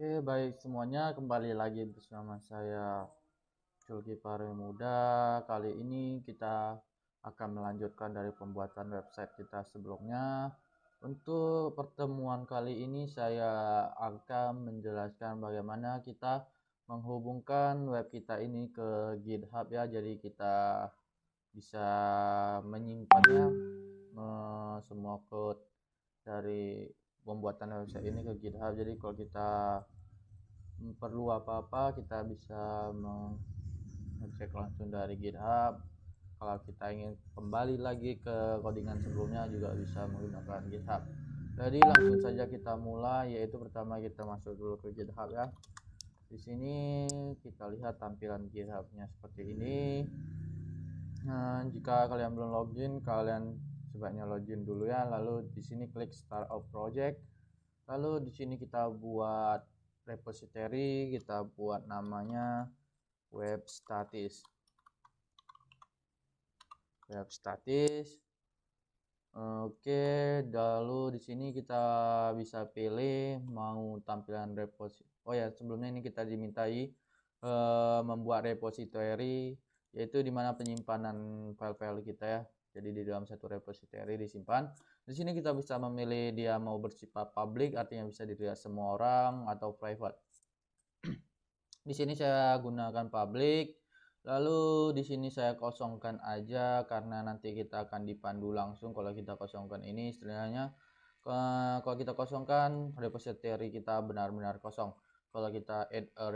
Oke, baik semuanya, kembali lagi bersama saya Zulkifari Muda. Kali ini kita akan melanjutkan dari pembuatan website kita sebelumnya. Untuk pertemuan kali ini saya akan menjelaskan bagaimana kita menghubungkan web kita ini ke GitHub ya. Jadi kita bisa menyimpannya semua code dari pembuatan website ini ke GitHub. Jadi kalau kita perlu apa-apa kita bisa mengecek langsung dari GitHub. Kalau kita ingin kembali lagi ke codingan sebelumnya juga bisa menggunakan GitHub. Jadi langsung saja kita mulai, yaitu pertama kita masuk dulu ke GitHub ya. Di sini kita lihat tampilan GitHub-nya seperti ini. Nah, jika kalian belum login, kalian sebaiknya login dulu ya. Lalu di sini klik Start a Project. Lalu di sini kita buat repository, kita buat namanya web status. Oke, lalu di sini kita bisa pilih mau tampilan repository. Oh ya, sebelumnya ini kita dimintai membuat repository, yaitu dimana penyimpanan file-file kita ya. Jadi di dalam satu repository disimpan. Di sini kita bisa memilih dia mau bersifat public, artinya bisa dilihat semua orang, atau private. Di sini saya gunakan public. Lalu di sini saya kosongkan aja karena nanti kita akan dipandu langsung kalau kita kosongkan ini. Istilahnya kalau kita kosongkan repository kita benar-benar kosong. Kalau kita add a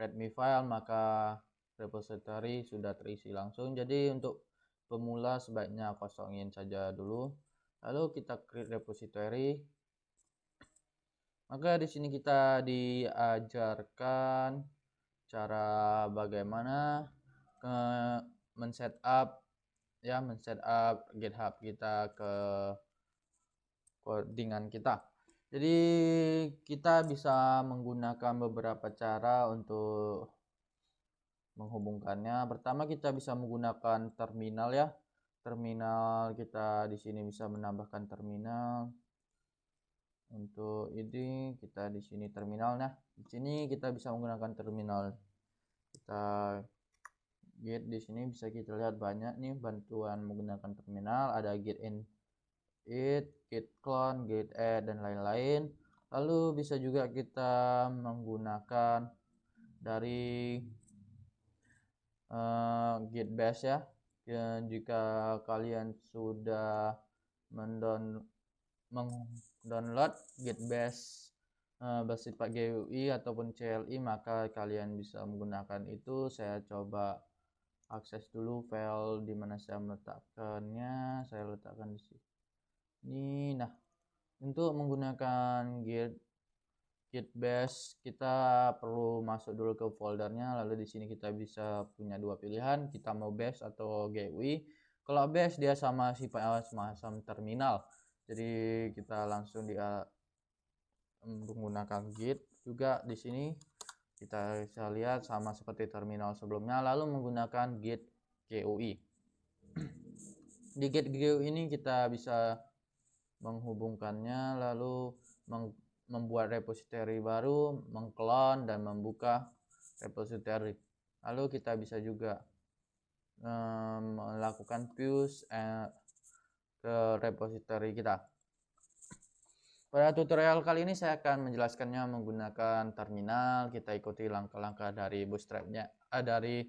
readme file maka repository sudah terisi langsung. Jadi untuk pemula sebaiknya kosongin saja dulu. Lalu kita create repository. Maka di sini kita diajarkan cara bagaimana men-setup GitHub kita ke codingan kita. Jadi kita bisa menggunakan beberapa cara untuk menghubungkannya. Pertama kita bisa menggunakan terminal ya. Terminal kita di sini bisa menambahkan terminal. Untuk ini kita di sini terminal. Nah, di sini kita bisa menggunakan terminal. Kita git di sini bisa kita lihat banyak nih bantuan menggunakan terminal, ada git init, git clone, git add dan lain-lain. Lalu bisa juga kita menggunakan dari git bash ya. Dan jika kalian sudah mendownload git bash bersifat GUI ataupun CLI, maka kalian bisa menggunakan itu. Saya coba akses dulu file di mana saya meletakkannya. Saya letakkan di sini. Nah, untuk menggunakan git bash kita perlu masuk dulu ke foldernya. Lalu di sini kita bisa punya dua pilihan, kita mau bash atau GUI. Kalau bash dia sama sifatnya semacam terminal. Jadi kita langsung menggunakan git juga di sini. Kita bisa lihat sama seperti terminal sebelumnya. Lalu menggunakan git GUI. Di git GUI ini kita bisa menghubungkannya, lalu membuat repository baru, mengclone dan membuka repository. Lalu kita bisa juga melakukan push ke repository kita. Pada tutorial kali ini saya akan menjelaskannya menggunakan terminal. Kita ikuti langkah-langkah dari bootstrapnya, dari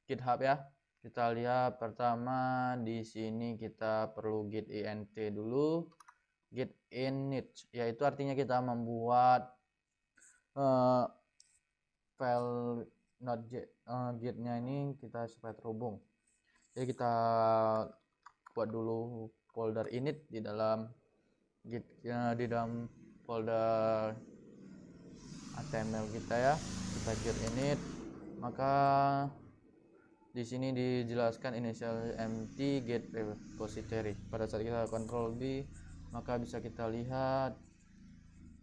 GitHub ya. Kita lihat pertama di sini kita perlu git int dulu, git init, yaitu artinya kita membuat file gitnya ini kita supaya terhubung. Jadi kita buat dulu folder init di dalam git di dalam folder HTML kita ya. Kita git init, maka di sini dijelaskan initial empty get repository. Pada saat kita Ctrl B, maka bisa kita lihat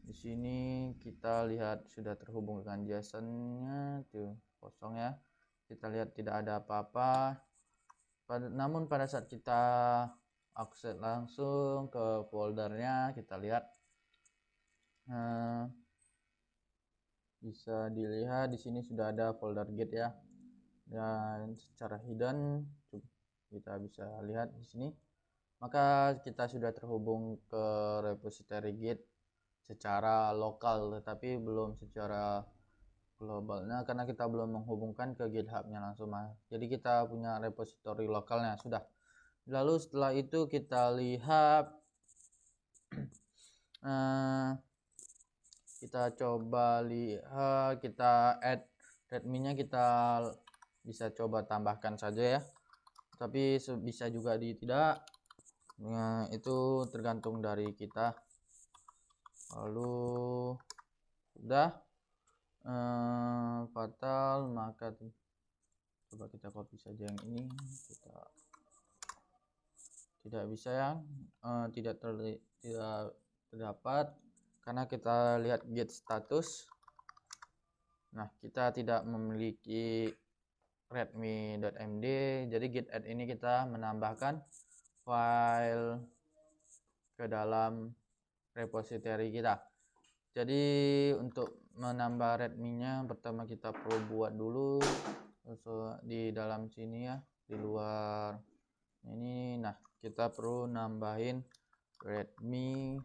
di sini, kita lihat sudah terhubung dengan JSON-nya tuh kosong ya. Kita lihat tidak ada apa-apa. Namun pada saat kita akses langsung ke foldernya, kita lihat bisa dilihat di sini sudah ada folder git ya, dan secara hidden kita bisa lihat di sini. Maka kita sudah terhubung ke repository git secara lokal, tetapi belum secara globalnya karena kita belum menghubungkan ke GitHub-nya langsung. Jadi kita punya repository lokalnya sudah. Lalu setelah itu kita lihat kita coba lihat, kita add readme-nya, kita bisa coba tambahkan saja ya, tapi bisa juga tidak. Nah, itu tergantung dari kita. Lalu sudah fatal, maka coba kita copy saja yang ini. Kita tidak bisa ya, tidak terdapat karena kita lihat git status. Nah, kita tidak memiliki readme.md, jadi git add ini kita menambahkan file ke dalam repository kita. Jadi untuk menambah readme-nya pertama kita perlu buat dulu di dalam sini ya, di luar ini. Nah, kita perlu nambahin readme.md.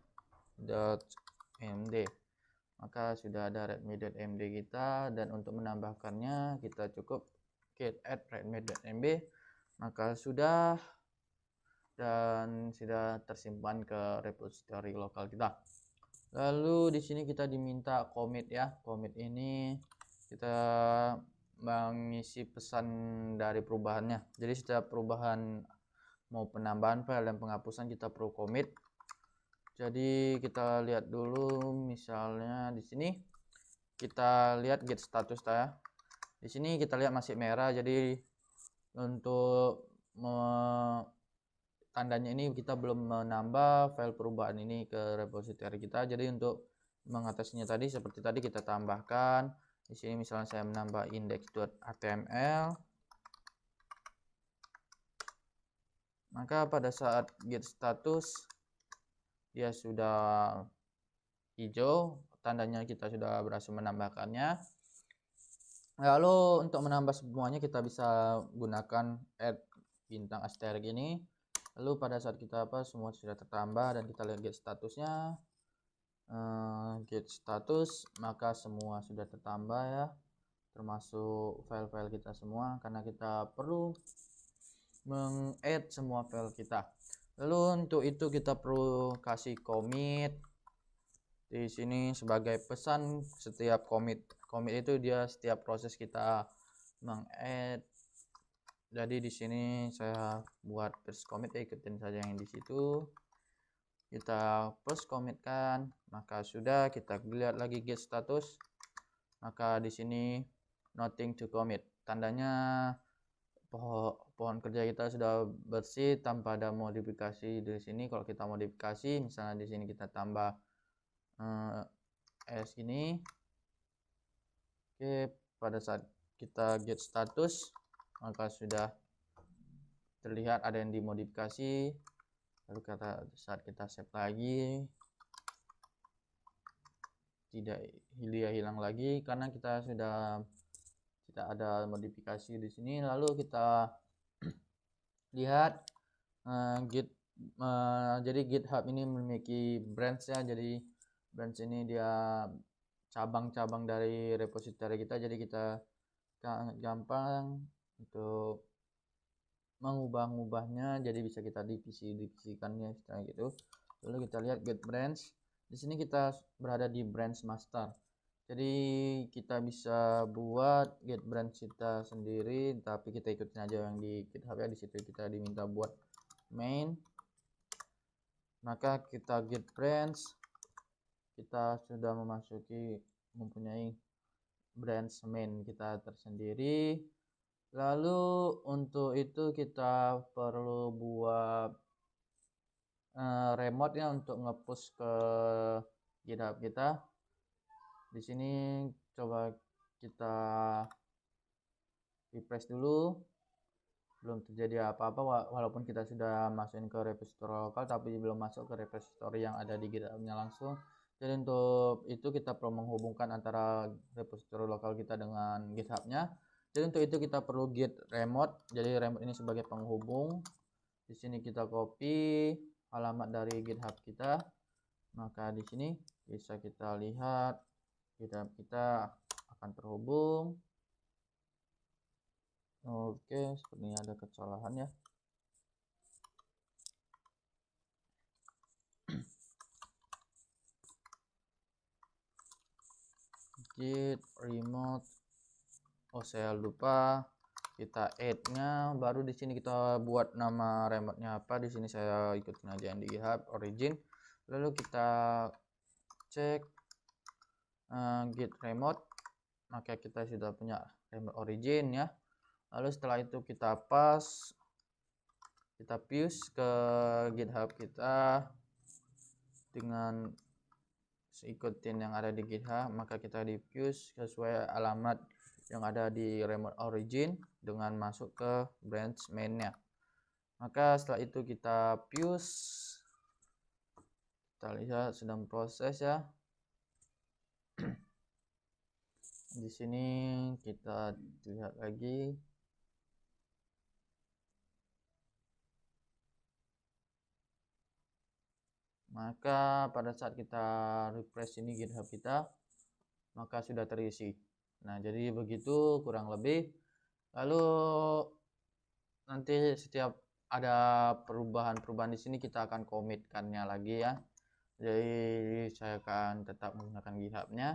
Maka sudah ada readme.md kita, dan untuk menambahkannya kita cukup git add readme.md, maka sudah, dan sudah tersimpan ke repository lokal kita. Lalu di sini kita diminta commit ya. Commit ini kita mengisi pesan dari perubahannya. Jadi setiap perubahan mau penambahan file dan penghapusan kita perlu commit. Jadi kita lihat dulu, misalnya di sini kita lihat git status ya. Di sini kita lihat masih merah, jadi untuk tandanya ini kita belum menambah file perubahan ini ke repository kita. Jadi untuk mengatasinya tadi seperti tadi kita tambahkan di sini, misalnya saya menambah index.html, maka pada saat git status dia sudah hijau, tandanya kita sudah berhasil menambahkannya. Lalu untuk menambah semuanya kita bisa gunakan add bintang asterisk ini. Lalu pada saat kita semua sudah tertambah dan kita lihat git statusnya, git status, maka semua sudah tertambah ya, termasuk file-file kita semua, karena kita perlu meng-add semua file kita. Lalu untuk itu kita perlu kasih commit di sini sebagai pesan. Setiap commit itu dia setiap proses kita meng-add. Jadi di sini saya buat first commit, ikutin saja yang di situ. Kita first commit kan, maka sudah, kita lihat lagi git status. Maka di sini nothing to commit, tandanya pohon kerja kita sudah bersih tanpa ada modifikasi di sini. Kalau kita modifikasi, misalnya di sini kita tambah s ini. Oke, pada saat kita get status maka sudah terlihat ada yang dimodifikasi. Lalu saat kita save lagi, tidak dia hilang lagi karena kita sudah tidak ada modifikasi di sini. Lalu kita lihat jadi GitHub ini memiliki branch ya. Jadi branch ini dia cabang-cabang dari repository kita, jadi kita gampang untuk mengubah-ubahnya, jadi bisa kita divisikannya seperti gitu. Lalu kita lihat get branch. Di sini kita berada di branch master. Jadi kita bisa buat get branch kita sendiri, tapi kita ikutin aja yang di GitHub ya. Di situ kita diminta buat main. Maka kita get branch, kita sudah mempunyai branch main kita tersendiri. Lalu untuk itu kita perlu buat remote ya untuk nge-push ke GitHub kita. Di sini coba kita refresh dulu, belum terjadi apa-apa walaupun kita sudah masukin ke repository lokal, tapi belum masuk ke repository yang ada di GitHub-nya langsung. Jadi untuk itu kita perlu menghubungkan antara repository lokal kita dengan GitHub-nya. Jadi untuk itu kita perlu git remote. Jadi remote ini sebagai penghubung. Di sini kita copy alamat dari GitHub kita. Maka di sini bisa kita lihat GitHub kita akan terhubung. Oke, sepertinya ada kesalahan ya. Git remote. Oh, saya lupa kita add-nya. Baru di sini kita buat nama remote-nya apa. Di sini saya ikutin aja yang di GitHub origin. Lalu kita cek git remote. Maka kita sudah punya remote origin ya. Lalu setelah itu kita fuse ke GitHub kita dengan ikutin yang ada di GitHub. Maka kita di fuse sesuai alamat yang ada di remote origin dengan masuk ke branch main-nya. Maka setelah itu kita fuse, kita lihat sedang proses ya. Di sini kita lihat lagi. Maka pada saat kita refresh ini GitHub kita, maka sudah terisi. Nah, jadi begitu kurang lebih. Lalu nanti setiap ada perubahan-perubahan di sini kita akan komitkannya lagi ya. Jadi saya akan tetap menggunakan GitHub-nya.